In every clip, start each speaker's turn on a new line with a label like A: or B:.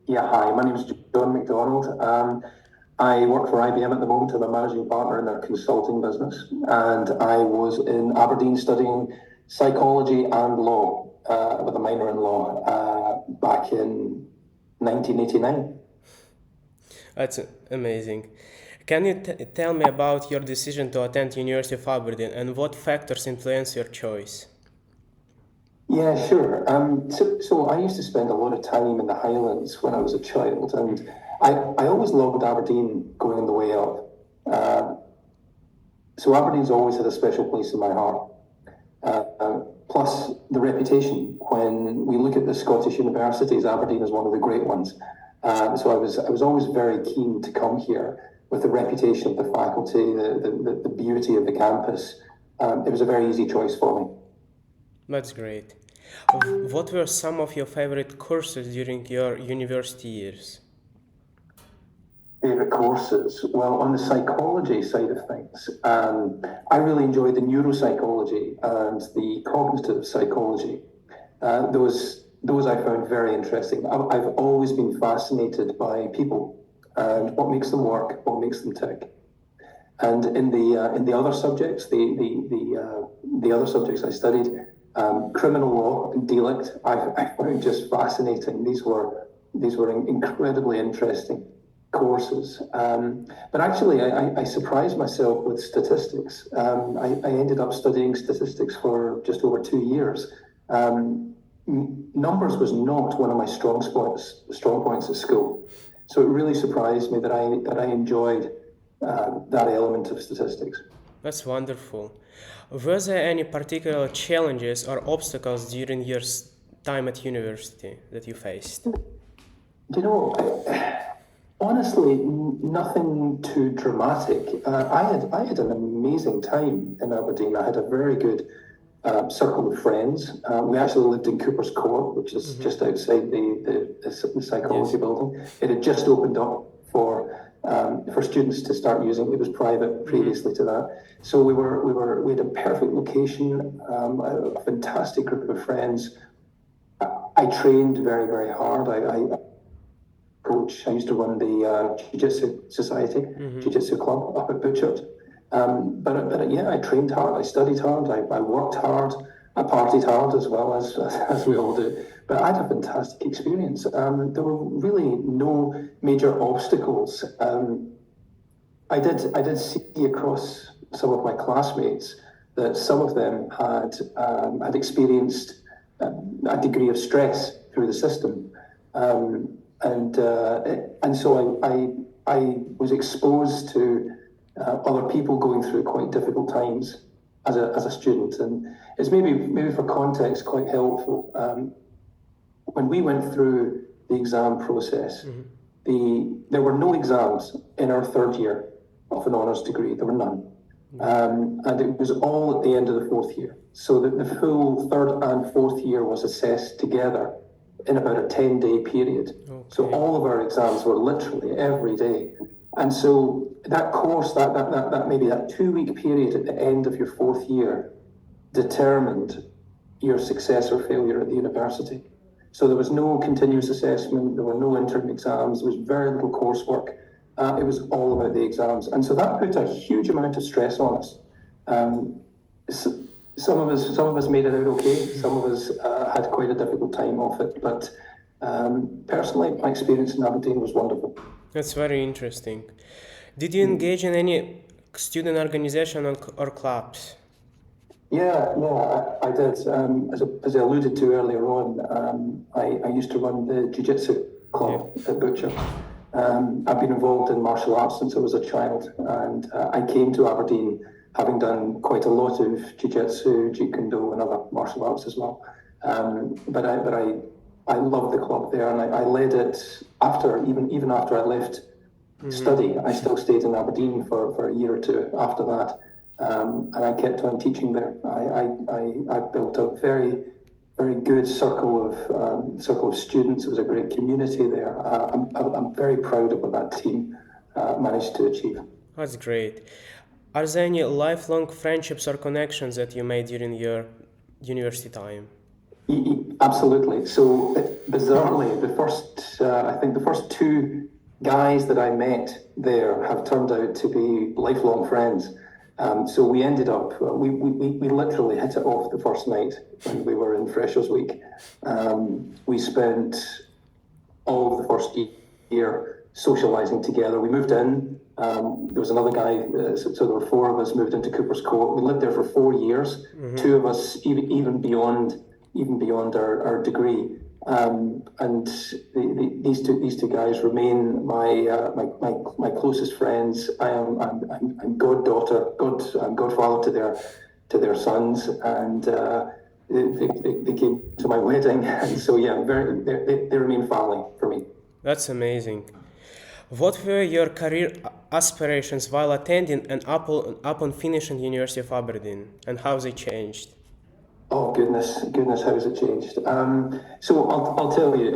A: Yeah, hi, my name is John MacDonald. I work for IBM at the moment. I'm a managing partner in their consulting business, and I was in Aberdeen studying psychology and law with a minor in law back in 1989.
B: That's amazing. Can you tell me about your decision to attend University of Aberdeen and what factors influence your choice?
A: Yeah, sure. So I used to spend a lot of time in the Highlands when I was a child, and I always loved Aberdeen going on the way up. Uh, so Aberdeen's always had a special place in my heart. Plus the reputation. When we look at the Scottish universities, Aberdeen is one of the great ones. So I was always very keen to come here with the reputation of the faculty, the beauty of the campus. It was a very easy choice for me.
B: That's great. What were some of your favorite courses during your university years?
A: Favorite courses? Well, on the psychology side of things, I really enjoyed the neuropsychology and the cognitive psychology. Those I found very interesting. I've always been fascinated by people and what makes them work, what makes them tick. And in the other subjects, the other subjects I studied, criminal law and delict, I found just fascinating. These were incredibly interesting courses. But actually, I surprised myself with statistics. I ended up studying statistics for just over 2 years. Numbers was not one of my strong points at school. So it really surprised me that I enjoyed that element of statistics.
B: That's wonderful. Were there any particular challenges or obstacles during your time at university that you faced?
A: You know, honestly, nothing too dramatic. I had an amazing time in Aberdeen. I had a very good circle of friends. We actually lived in Cooper's Court, which is just outside the psychology
B: Yes.
A: building. It had just opened up for students to start using. It was private previously to that, so we had a perfect location, a fantastic group of friends. I trained very very hard. I used to run the Jiu-Jitsu Society, Jiu-Jitsu Club up at Butchart. But yeah, I trained hard, I studied hard, I worked hard, I partied hard as well as we all do. But I had a fantastic experience. There were really no major obstacles. I did see across some of my classmates that some of them had experienced a degree of stress through the system. And so I was exposed to other people going through quite difficult times as a student, and it's maybe for context quite helpful. When we went through the exam process, there were no exams in our third year of an honours degree. There were none. And it was all at the end of the fourth year. So that the full third and fourth year was assessed together in about a 10-day period. So
B: Okay.
A: all of our exams were literally every day. And so that course, that maybe that 2-week period at the end of your fourth year determined your success or failure at the university. So there was no continuous assessment, there were no interim exams, there was very little coursework. It was all about the exams. And so that put a huge amount of stress on us. Um, some of us made it out okay. Some of us had quite a difficult time off it. But personally, my experience in Aberdeen was wonderful.
B: That's very interesting. Did you engage in any student organization or clubs?
A: Yeah, I did. As I alluded to earlier on, I used to run the Jiu-Jitsu
B: Yeah.
A: club at Butcher. I've been involved in martial arts since I was a child, and I came to Aberdeen having done quite a lot of Jiu-Jitsu, Jeet Kune Do, and other martial arts as well. But I loved the club there, and I led it after even after I left study. I still stayed in Aberdeen for a year or two after that, and I kept on teaching there. I built a very good circle of students. It was a great community there. I'm very proud of what that team managed to achieve.
B: That's great. Are there any lifelong friendships or connections that you made during your absolutely.
A: So bizarrely, I think the first two guys that I met there have turned out to be lifelong friends. So we ended up, we literally hit it off the first night when we were in Freshers Week. We spent all of the first year socialising together. We moved in. There was another guy, so there were four of us moved into Cooper's Court. We lived there for 4 years. Two of us even beyond our degree. And these two guys remain my closest friends. I'm godfather to their sons, and they came to my wedding, and so yeah, they remain family for me.
B: That's amazing. What were your career aspirations while attending and upon finishing University of Aberdeen, and how they changed?
A: Oh goodness, how has it changed? So I'll tell you,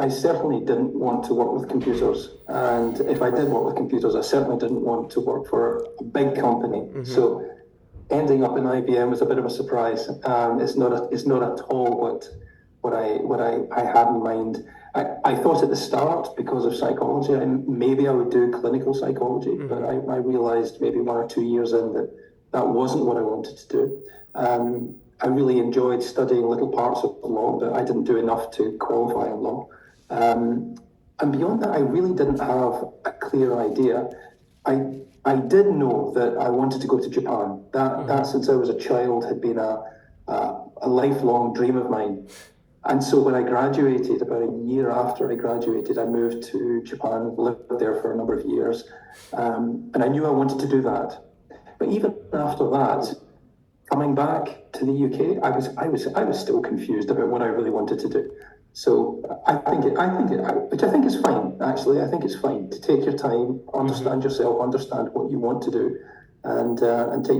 A: I certainly didn't want to work with computers, and if I did work with computers, I certainly didn't want to work for a big company. So ending up in IBM was a bit of a surprise. It's not at all what I had in mind. I thought at the start, because of psychology, maybe I would do clinical psychology, but I realized maybe 1 or 2 years in that wasn't what I wanted to do. I really enjoyed studying little parts of law, but I didn't do enough to qualify in law. And beyond that, I really didn't have a clear idea. I did know that I wanted to go to Japan. That since I was a child had been a lifelong dream of mine. And so when I graduated, about a year after I graduated, I moved to Japan, lived there for a number of years, and I knew I wanted to do that. But even after that, coming back to the UK, I was still confused about what I really wanted to do. So which I think is fine. Actually, I think it's fine to take your time, understand yourself, understand what you want to do, and take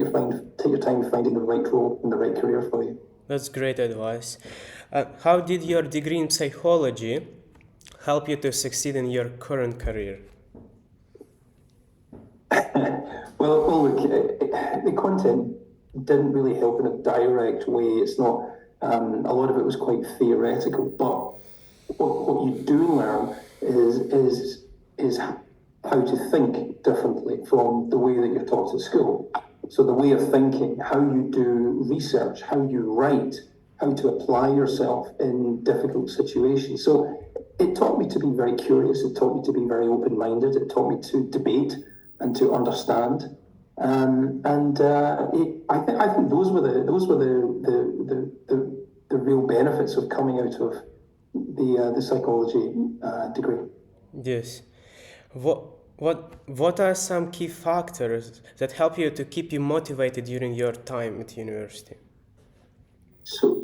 A: your time finding the right role and the right career for you.
B: That's great advice. How did your degree in psychology help you to succeed in your current career?
A: Well, look, the content didn't really help in a direct way. It's not, a lot of it was quite theoretical, but what you do learn is how to think differently from the way that you're taught at school. So the way of thinking, how you do research, how you write, how to apply yourself in difficult situations. So it taught me to be very curious. It taught me to be very open-minded. It taught me to debate and to understand. I think those were the real benefits of coming out of the psychology degree.
B: Yes. What are some key factors that help you to keep you motivated during your time at university?
A: So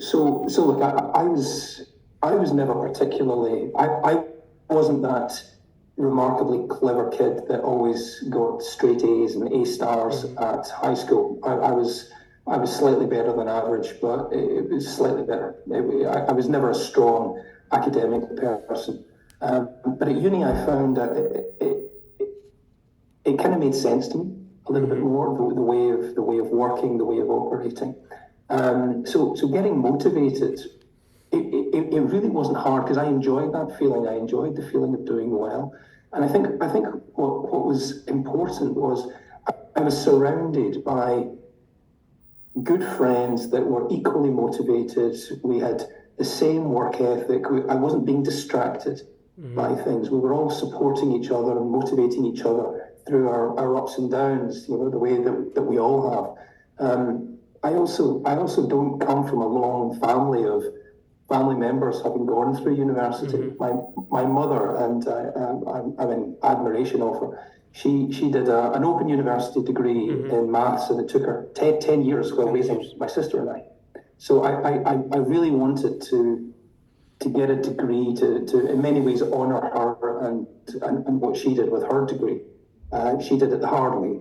A: look, I was never particularly, I wasn't that remarkably clever kid that always got straight A's and A stars at high school. I was slightly better than average, but it was slightly better. I was never a strong academic person. But at uni, I found that it kind of made sense to me a little bit more, the way of working, the way of operating. So getting motivated, it really wasn't hard because I enjoyed that feeling. I enjoyed the feeling of doing well. And I think what was important was I was surrounded by good friends that were equally motivated. We had the same work ethic. I wasn't being distracted by things. We were all supporting each other and motivating each other through our ups and downs, the way that we all have. I also don't come from a long family members having gone through university. My mother, and I'm in admiration of her, she did an open university degree in maths, and it took her 10 years while raising my sister and I. So I really wanted to get a degree to in many ways honour her and what she did with her degree. She did it the hard way.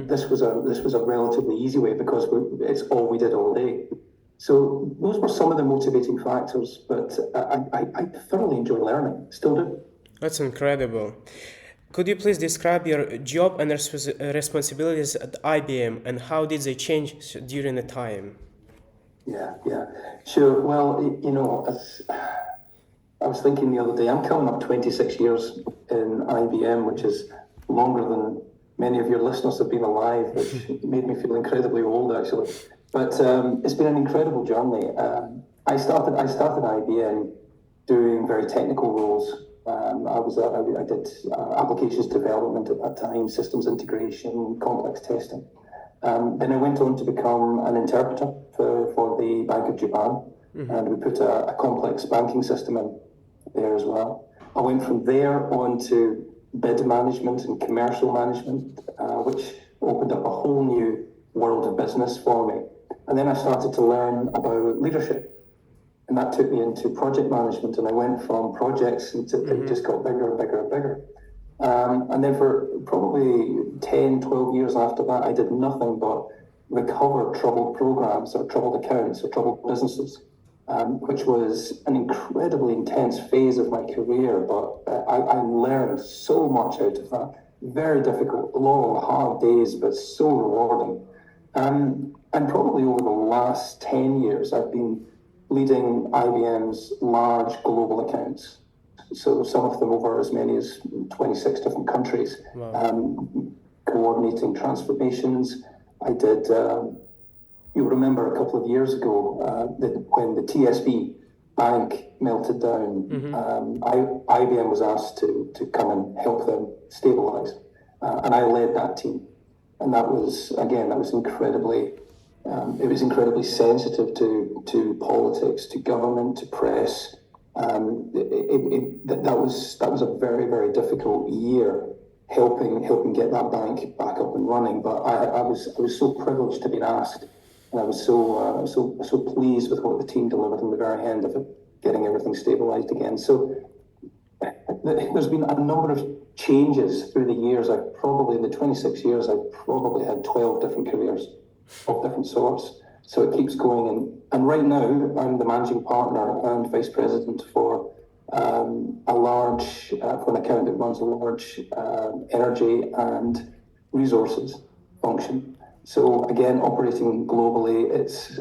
A: This was a relatively easy way because it's all we did all day. So those were some of the motivating factors, but I thoroughly enjoy learning, still do.
B: That's incredible. Could you please describe your job and responsibilities at IBM and how did they change during the time?
A: Yeah, sure. Well, I was thinking the other day, I'm coming up 26 years in IBM, which is longer than many of your listeners have been alive, which made me feel incredibly old, actually. But it's been an incredible journey. I started IBM doing very technical roles. I did applications development at that time, systems integration, complex testing. Then I went on to become an interpreter for the Bank of Japan, and we put a complex banking system in there as well. I went from there on to bid management and commercial management, which opened up a whole new world of business for me. And then I started to learn about leadership, and that took me into project management, and I went from projects until it just got bigger and bigger and bigger. And then for probably 10, 12 years after that, I did nothing but recover troubled programs or troubled accounts or troubled businesses, which was an incredibly intense phase of my career, but I learned so much out of that. Very difficult, long, hard days, but so rewarding. And probably over the last 10 years, I've been leading IBM's large global accounts. So some of them over as many as 26 different countries, coordinating transformations. I did, you'll remember a couple of years ago when the TSB bank melted down, IBM was asked to come and help them stabilize. And I led that team. And that was incredibly, it was incredibly sensitive to politics, to government, to press. That was a very, very difficult year helping get that bank back up and running. But I was so privileged to be asked, and I was so pleased with what the team delivered in the very end of it, getting everything stabilized again. So there's been a number of changes through the years. In the 26 years, I've probably had 12 different careers of different sorts. So it keeps going. And right now, I'm the managing partner and vice president for an account that runs a large energy and resources function. So again, operating globally, it's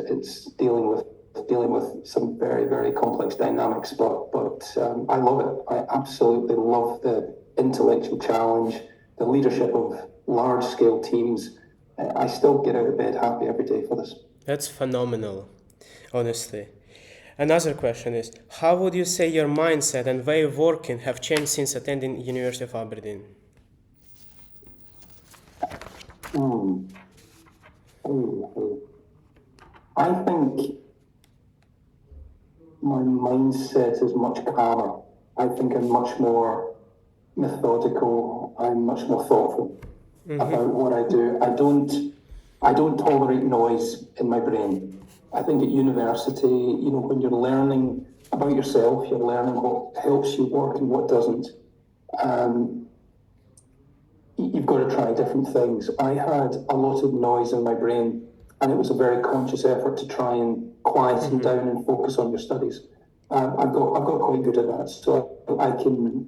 A: dealing with some very, very complex dynamics, but I love it. I absolutely love the intellectual challenge, the leadership of large-scale teams. I still get out of bed happy every day for this.
B: That's phenomenal, honestly. Another question is, how would you say your mindset and way of working have changed since attending University of Aberdeen?
A: I think my mindset is much calmer. I think I'm much more methodical. I'm much more thoughtful about what I do. I don't tolerate noise in my brain. I think at university, when you're learning about yourself, you're learning what helps you work and what doesn't. You've got to try different things. I had a lot of noise in my brain, and it was a very conscious effort to try and quieten down and focus on your studies. I've got quite good at that, so I can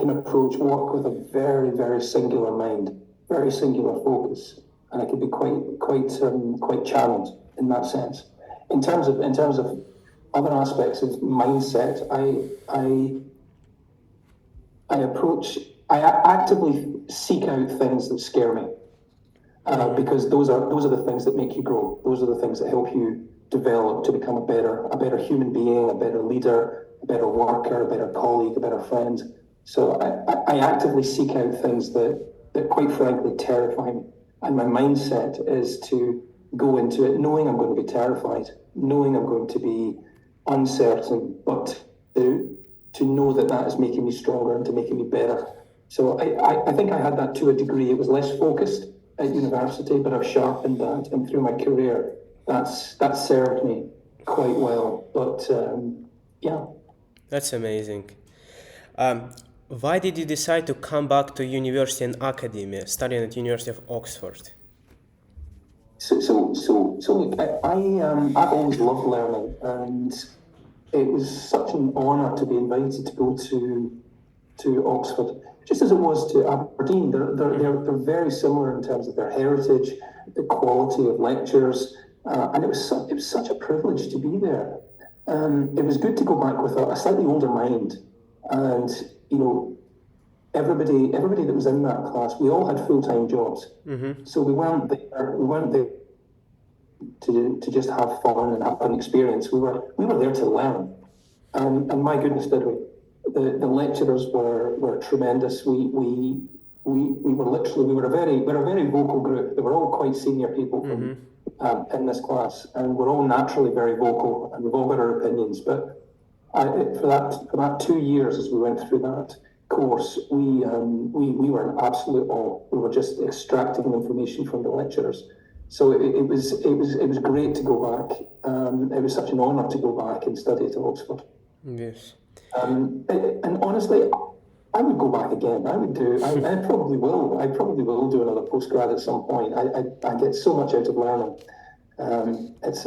A: approach work with a very, very singular mind, very singular focus, and I can be quite channeled in that sense. In terms of other aspects of mindset, I actively seek out things that scare me, because those are the things that make you grow. Those are the things that help you develop to become a better human being, a better leader, a better worker, a better colleague, a better friend. So I actively seek out things that quite frankly terrify me. And my mindset is to go into it knowing I'm going to be terrified, knowing I'm going to be uncertain, but to know that is making me stronger and to making me better. So I think I had that to a degree. It was less focused at university, but I've sharpened that, and through my career, that served me quite well. But yeah.
B: That's amazing. Why did you decide to come back to university and academia, studying at University of Oxford?
A: So look, I've always loved learning, and it was such an honour to be invited to go to Oxford, just as it was to Aberdeen. They're very similar in terms of their heritage, the quality of lectures, and it was such a privilege to be there. it was good to go back with a slightly older mind. And, everybody that was in that class, we all had full-time jobs. So we weren't there to just have fun and have an experience. We were there to learn. And my goodness, did we? The lecturers were tremendous. We were a very vocal group. They were all quite senior people in this class, and we're all naturally very vocal, and we've all got our opinions. But for that 2 years as we went through that course, we were in absolute awe. We were just extracting information from the lecturers. So it was great to go back. It was such an honour to go back and study at Oxford.
B: Yes.
A: And honestly, I would go back again. I probably will. I probably will do another postgrad at some point. I get so much out of learning. It's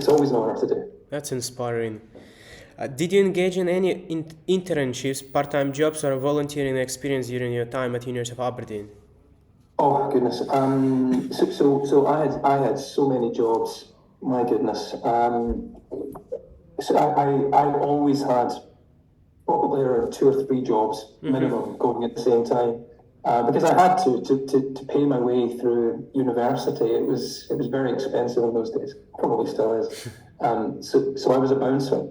A: always an honour to do.
B: That's inspiring. Did you engage in any internships, part-time jobs, or volunteering experience during your time at University of Aberdeen?
A: Oh goodness. So I had so many jobs. My goodness. So I always had probably around 2 or 3 jobs minimum going at the same time, because I had to pay my way through university. It was very expensive in those days. Probably still is. So I was a bouncer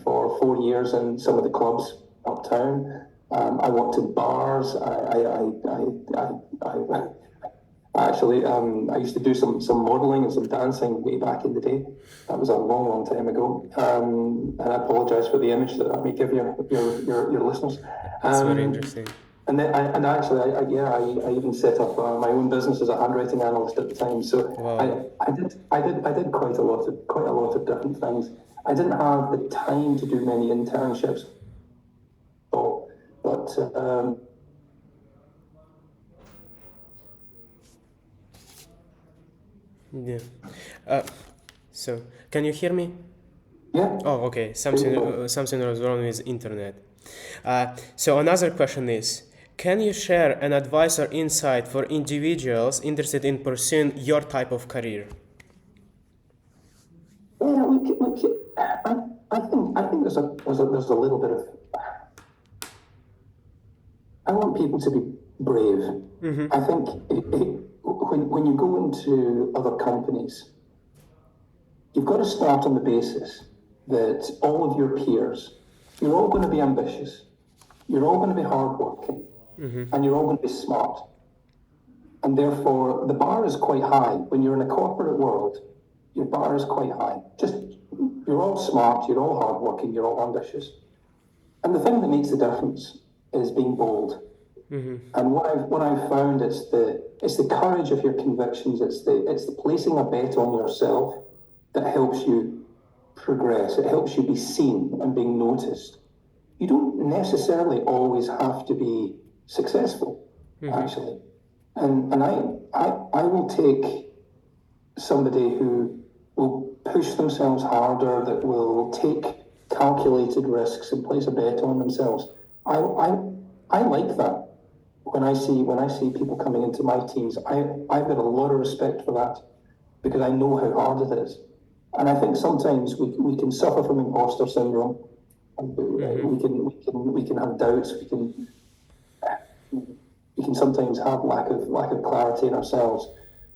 A: for 4 years in some of the clubs uptown. I worked in bars. I used to do some modelling and some dancing way back in the day. That was a long, long time ago. And I apologise for the image that may give your listeners.
B: That's very interesting.
A: And then I even set up my own business as a handwriting analyst at the time. So
B: wow.
A: I did quite a lot of different things. I didn't have the time to do many internships, but
B: yeah. So can you hear me?
A: yeah.
B: Oh, okay. Something was wrong with internet. So another question is, can you share an advice or insight for individuals interested in pursuing your type of career?
A: Yeah, I think there's a little bit of. I want people to be brave. I think when you go into other companies, you've got to start on the basis that all of your peers, you're all going to be ambitious, you're all going to be hardworking, and you're all going to be smart. And therefore, the bar is quite high. When you're in a corporate world, your bar is quite high. You're all smart, you're all hardworking, you're all ambitious. And the thing that makes the difference is being bold. And what I've found is the courage of your convictions. It's the placing a bet on yourself that helps you progress. It helps you be seen and being noticed. You don't necessarily always have to be successful, actually. And I will take somebody who will push themselves harder, that will take calculated risks and place a bet on themselves. I like that. When I see people coming into my teams, I've got a lot of respect for that, because I know how hard it is. And I think sometimes we can suffer from imposter syndrome. We can have doubts. We can sometimes have lack of clarity in ourselves.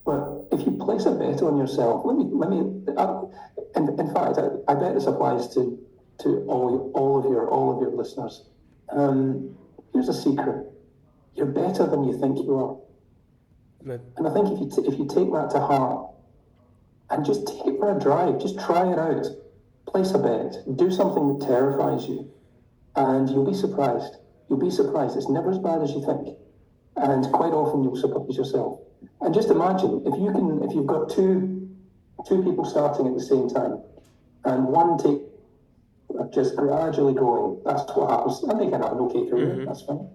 A: But if you place a bet on yourself, in fact, I bet this applies to all of your listeners. Here's a secret: you're better than you think you are. And I think if you take that to heart and just take it for a drive, just try it out, place a bet, do something that terrifies you, and you'll be surprised. You'll be surprised. It's never as bad as you think, and quite often you'll surprise yourself. And just imagine if you've got two people starting at the same time, and one take just gradually growing. That's what happens. And they can have an okay career. That's fine.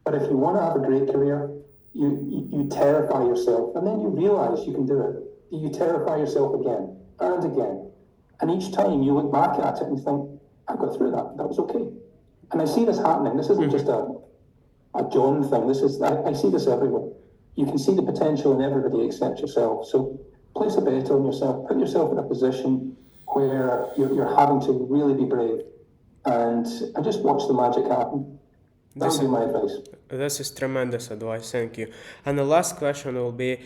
A: But if you want to have a great career, you terrify yourself, and then you realize you can do it. You terrify yourself again and again, and each time you look back at it and think, I got through that. That was okay. And I see this happening. This isn't just a John thing. I see this everywhere. You can see the potential in everybody except yourself. So place a bet on yourself. Put yourself in a position where you're having to really be brave, and just watch the magic happen. That would be my advice.
B: This is tremendous advice, thank you. And the last question will be,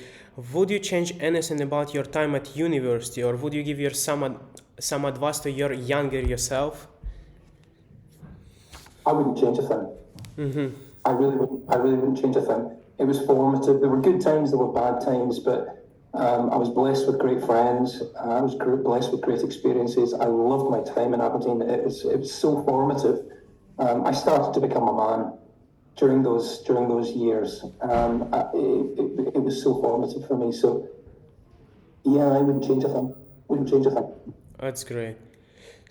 B: would you change anything about your time at university, or would you give some advice to your younger yourself?
A: I wouldn't change a thing. I really wouldn't change a thing. It was formative. There were good times, there were bad times, but I was blessed with great friends. I was blessed with great experiences. I loved my time in Aberdeen. It was so formative. I started to become a man during those years. It was so formative for me. So yeah, I wouldn't change a thing. Wouldn't change a thing.
B: That's great.